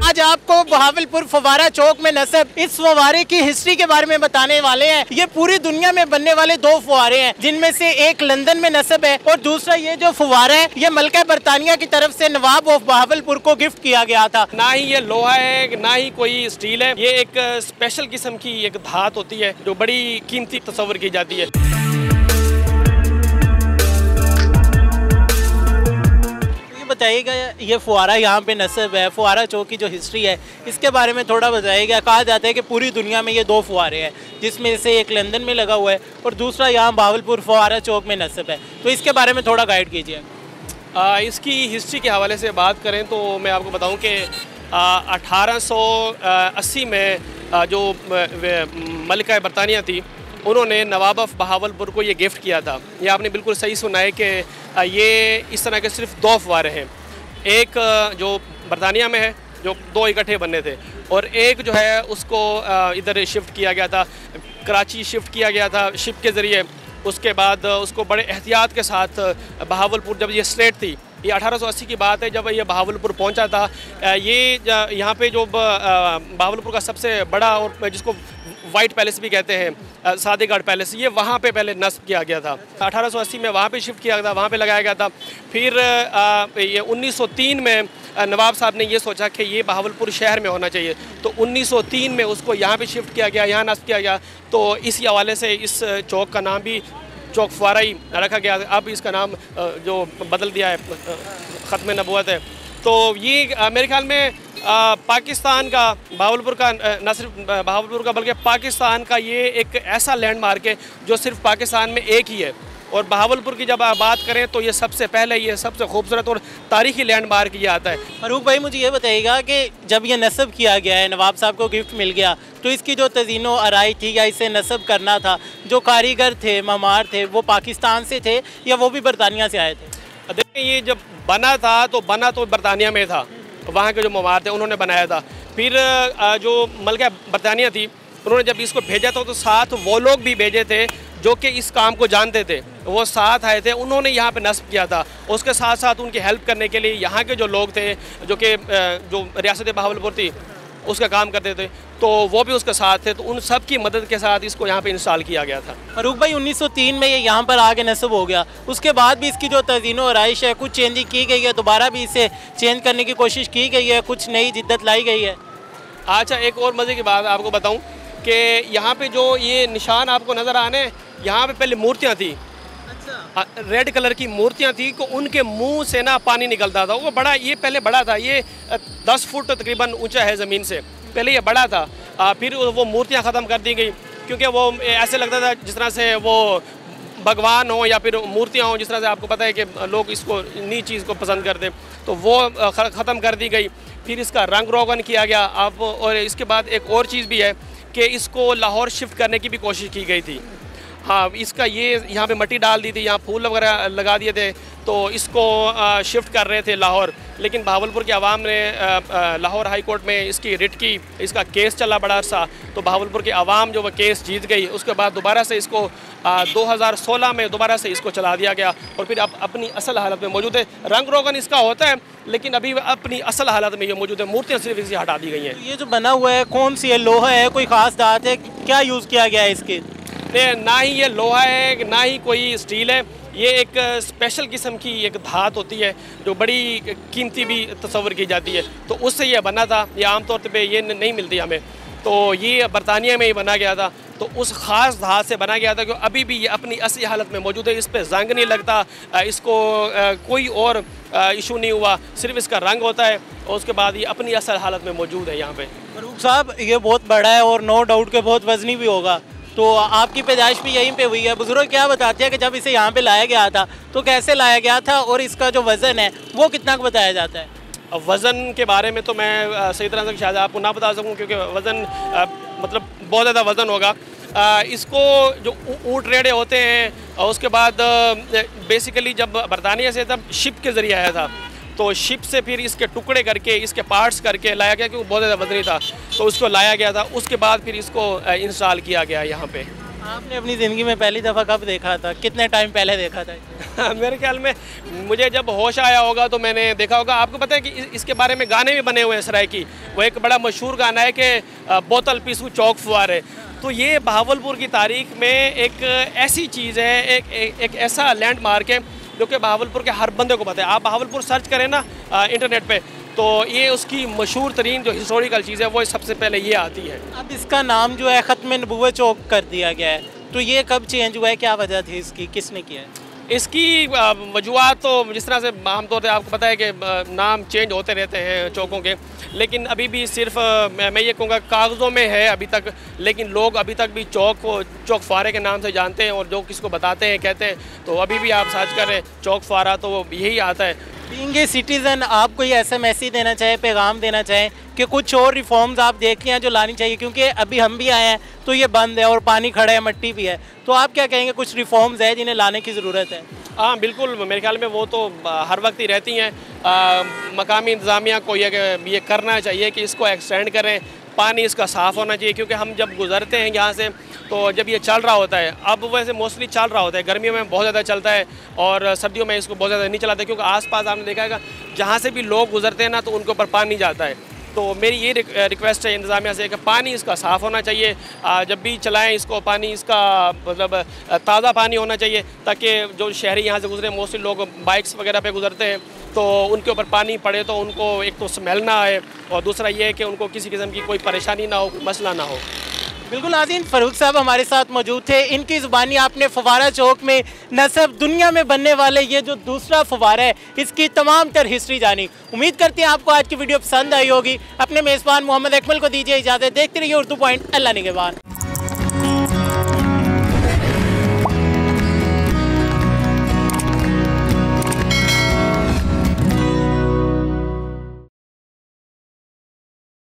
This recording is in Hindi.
आज आपको बहावलपुर फव्वारा चौक में नस्ब इस फव्वारे की हिस्ट्री के बारे में बताने वाले हैं। ये पूरी दुनिया में बनने वाले दो फव्वारे हैं, जिनमें से एक लंदन में नस्ब है और दूसरा ये जो फव्वारा है ये मलका बरतानिया की तरफ से नवाब ऑफ बहावलपुर को गिफ्ट किया गया था। ना ही ये लोहा है ना ही कोई स्टील है, ये एक स्पेशल किस्म की एक धात होती है जो बड़ी कीमती तस्वर की जाती है। बताइएगा ये फुवारा यहाँ पे नस्ब है, फुवारा चौक की जो हिस्ट्री है इसके बारे में थोड़ा बताइएगा। कहा जाता है कि पूरी दुनिया में ये दो फुवारे हैं, जिसमें से एक लंदन में लगा हुआ है और दूसरा यहाँ बहावलपुर फुवारा चौक में नस्ब है, तो इसके बारे में थोड़ा गाइड कीजिए। इसकी हिस्ट्री के हवाले से बात करें तो मैं आपको बताऊँ कि 1880 में जो मलिका बरतानिया थी उन्होंने नवाब ऑफ बहावलपुर को ये गिफ्ट किया था। ये आपने बिल्कुल सही सुना है कि ये इस तरह के सिर्फ दो फव्वारे हैं, एक जो बरतानिया में है जो दो इकट्ठे बनने थे और एक जो है उसको इधर शिफ्ट किया गया था, कराची शिफ्ट किया गया था शिप के ज़रिए। उसके बाद उसको बड़े एहतियात के साथ बहावलपुर, जब ये स्ट्रेट थी, ये 1880 की बात है जब ये बहावलपुर पहुंचा था। ये यहाँ पे जो बहावलपुर का सबसे बड़ा और जिसको वाइट पैलेस भी कहते हैं, सादेगढ़ पैलेस, ये वहाँ पे पहले नस्ब किया गया था। 1880 में वहाँ पे शिफ्ट किया गया था, वहाँ पे लगाया गया था। फिर ये 1903 में नवाब साहब ने ये सोचा कि ये बहावलपुर शहर में होना चाहिए, तो 1903 में उसको यहाँ पे शिफ्ट किया गया, यहाँ नस्ब किया गया। तो इसी हवाले से इस चौक का नाम भी चौक फव्वारा ही रखा गया। अब इसका नाम जो बदल दिया है, ख़त्म नबूवत है। तो ये मेरे ख्याल में पाकिस्तान का बहावलपुर का, न सिर्फ बहावलपुर का बल्कि पाकिस्तान का ये एक ऐसा लैंडमार्क है जो सिर्फ पाकिस्तान में एक ही है। और बहावलपुर की जब आप बात करें तो ये सबसे पहले, ये सबसे खूबसूरत और तारीखी लैंडमार्क ये आता है। फारूक भाई मुझे ये बताइएगा कि जब ये नस्ब किया गया है, नवाब साहब को गिफ्ट मिल गया, तो इसकी जो तज़ीनो आराई थी या इसे नस्ब करना था, जो कारीगर थे, ममार थे, वो पाकिस्तान से थे या वो भी बरतानिया से आए थे? देखिए ये जब बना था तो बरतानिया में था, वहाँ के जो ममार थे उन्होंने बनाया था। फिर जो मलका बरतानिया थी उन्होंने जब इसको भेजा था तो साथ वो लोग भी भेजे थे जो कि इस काम को जानते थे, वो साथ आए थे, उन्होंने यहाँ पे नस्ब किया था। उसके साथ साथ उनकी हेल्प करने के लिए यहाँ के जो लोग थे जो कि जो रियासत बहावलपुर थी उसका काम करते थे, तो वो भी उसके साथ थे। तो उन सब की मदद के साथ इसको यहाँ पे इंस्टॉल किया गया था। फारूक भाई 1903 में ये यहाँ पर आगे नस्ब हो गया, उसके बाद भी इसकी जो तज़ीनो आराइश है कुछ चेंजिंग की गई है, दोबारा भी इसे चेंज करने की कोशिश की गई है, कुछ नई जिद्दत लाई गई है। अच्छा, एक और मज़े की बात आपको बताऊँ कि यहाँ पे जो ये निशान आपको नज़र आने, यहाँ पे पहले मूर्तियाँ थी। अच्छा। रेड कलर की मूर्तियाँ थी को उनके मुंह से ना पानी निकलता था। वो बड़ा, ये पहले बड़ा था, ये 10 फुट तकरीबन ऊंचा है ज़मीन से, पहले ये बड़ा था। फिर वो मूर्तियाँ ख़त्म कर दी गई क्योंकि वो ऐसे लगता था जिस तरह से वो भगवान हो या फिर मूर्तियाँ हों, जिस तरह से आपको पता है कि लोग इसको नई चीज़ को पसंद करते, तो वो ख़त्म कर दी गई। फिर इसका रंग रोगन किया गया आप। और इसके बाद एक और चीज़ भी है कि इसको लाहौर शिफ्ट करने की भी कोशिश की गई थी। हाँ, इसका ये यहाँ पे मट्टी डाल दी थी, यहाँ फूल वगैरह लगा दिए थे, तो इसको शिफ्ट कर रहे थे लाहौर। लेकिन बहावलपुर की आवाम ने लाहौर हाई कोर्ट में इसकी रिट की, इसका केस चला बड़ा अरसा, तो बहावलपुर की आवाम जो वो केस जीत गई। उसके बाद दोबारा से इसको 2016 में दोबारा से इसको चला दिया गया और फिर अब अपनी असल हालत में मौजूद है। रंग रोगन इसका होता है लेकिन अभी अपनी असल हालत में ये मौजूद है। मूर्तियाँ सिर्फ इसी हटा दी गई हैं। ये जो बना हुआ है कौन सी है, लोहा है, कोई ख़ास धात है, क्या यूज़ किया गया है इसके? ना ही ये लोहा है ना ही कोई स्टील है, ये एक स्पेशल किस्म की एक धात होती है जो बड़ी कीमती भी तस्वर की जाती है। तो उससे ये बना था, ये आमतौर पे ये नहीं मिलती हमें, तो ये बरतानिया में ही बना गया था। तो उस ख़ास धात से बना गया था कि अभी भी ये अपनी असली हालत में मौजूद है। इस पर जंग नहीं लगता, इसको कोई और इशू नहीं हुआ, सिर्फ इसका रंग होता है और उसके बाद ये अपनी असल हालत में मौजूद है यहाँ पे। फारूक साहब ये बहुत बड़ा है और नो डाउट के बहुत वजनी भी होगा, तो आपकी पैदाइश भी यहीं पे हुई है। बुजुर्ग क्या बताते हैं कि जब इसे यहाँ पे लाया गया था तो कैसे लाया गया था और इसका जो वज़न है वो कितना बताया जाता है? वज़न के बारे में तो मैं सही तरह से शायद आपको ना बता सकूं क्योंकि वज़न मतलब बहुत ज़्यादा वज़न होगा। इसको जो ऊँट रेड़े होते हैं उसके बाद बेसिकली जब बरतानिया से तब शिप के ज़रिए आया था, तो शिप से फिर इसके टुकड़े करके इसके पार्ट्स करके लाया गया क्योंकि बहुत ज़्यादा वजनी था, तो उसको लाया गया था। उसके बाद फिर इसको इंस्टॉल किया गया यहाँ पे। आपने अपनी ज़िंदगी में पहली दफ़ा कब देखा था, कितने टाइम पहले देखा था? मेरे ख्याल में मुझे जब होश आया होगा तो मैंने देखा होगा। आपको पता है कि इसके बारे में गाने भी बने हुए हैं सराय की। वो एक बड़ा मशहूर गाना है कि बोतल पीसू चौक फुआरे। तो ये बहावलपुर की तारीख में एक ऐसी चीज़ है, एक ऐसा लैंडमार्क है जो कि बहावलपुर के हर बंदे को पता है। आप बहावलपुर सर्च करें ना इंटरनेट पे, तो ये उसकी मशहूर तरीन जो हिस्टोरिकल चीज़ है वो सबसे पहले ये आती है। अब इसका नाम जो है ख़त्म नबूवत चौक कर दिया गया है, तो ये कब चेंज हुआ है, क्या वजह थी इसकी, किसने किया है? इसकी वजूहत तो जिस तरह से आमतौर पर आपको पता है कि नाम चेंज होते रहते हैं चौकों के, लेकिन अभी भी सिर्फ मैं ये कहूँगा कागज़ों में है अभी तक, लेकिन लोग अभी तक भी चौक को चौक फारे के नाम से जानते हैं। और जो किसको बताते हैं कहते हैं, तो अभी भी आप सर्च करें चौक फारा तो यही आता है। बीइंग ए सिटीज़न आप कोई ऐसा मैसेज देना चाहें, पैगाम देना चाहें कि कुछ और रिफॉर्म्स आप देखें हैं जो लानी चाहिए, क्योंकि अभी हम भी आए हैं तो ये बंद है और पानी खड़ा है, मट्टी भी है, तो आप क्या कहेंगे, कुछ रिफॉर्म्स है जिन्हें लाने की ज़रूरत है? हाँ बिल्कुल, मेरे ख्याल में वो तो हर वक्त ही रहती हैं। मकामी इंतज़ामिया को ये करना चाहिए कि इसको एक्सटेंड करें, पानी इसका साफ़ होना चाहिए। क्योंकि हम जब गुजरते हैं यहाँ से तो जब ये चल रहा होता है, अब वैसे मोस्टली चल रहा होता है, गर्मियों में बहुत ज़्यादा चलता है और सर्दियों में इसको बहुत ज़्यादा नहीं चलाते, क्योंकि आसपास आपने देखा है जहाँ से भी लोग गुजरते हैं ना तो उनके ऊपर पानी जाता है। तो मेरी ये रिक्वेस्ट है इंतज़ामिया से कि पानी इसका साफ़ होना चाहिए, जब भी चलाएं इसको पानी इसका मतलब ताज़ा पानी होना चाहिए, ताकि जो शहरी यहाँ से गुजरे, मोस्टली लोग बाइक्स वगैरह पे गुजरते हैं, तो उनके ऊपर पानी पड़े तो उनको एक तो स्मेल ना आए और दूसरा ये है कि उनको किसी किस्म की कोई परेशानी ना हो, मसला ना हो। बिल्कुल नाज़रीन, फ़ारूक साहब हमारे साथ मौजूद थे। इनकी ज़ुबानी आपने फवारा चौक में न सिर्फ दुनिया में बनने वाले ये जो दूसरा फवारा है इसकी तमाम तर हिस्ट्री जानी। उम्मीद करते हैं आपको आज की वीडियो पसंद आई होगी। अपने मेज़बान मोहम्मद अकमल को दीजिए इजाज़त। देखते रहिए उर्दू पॉइंट। अल्लाह निगहबान।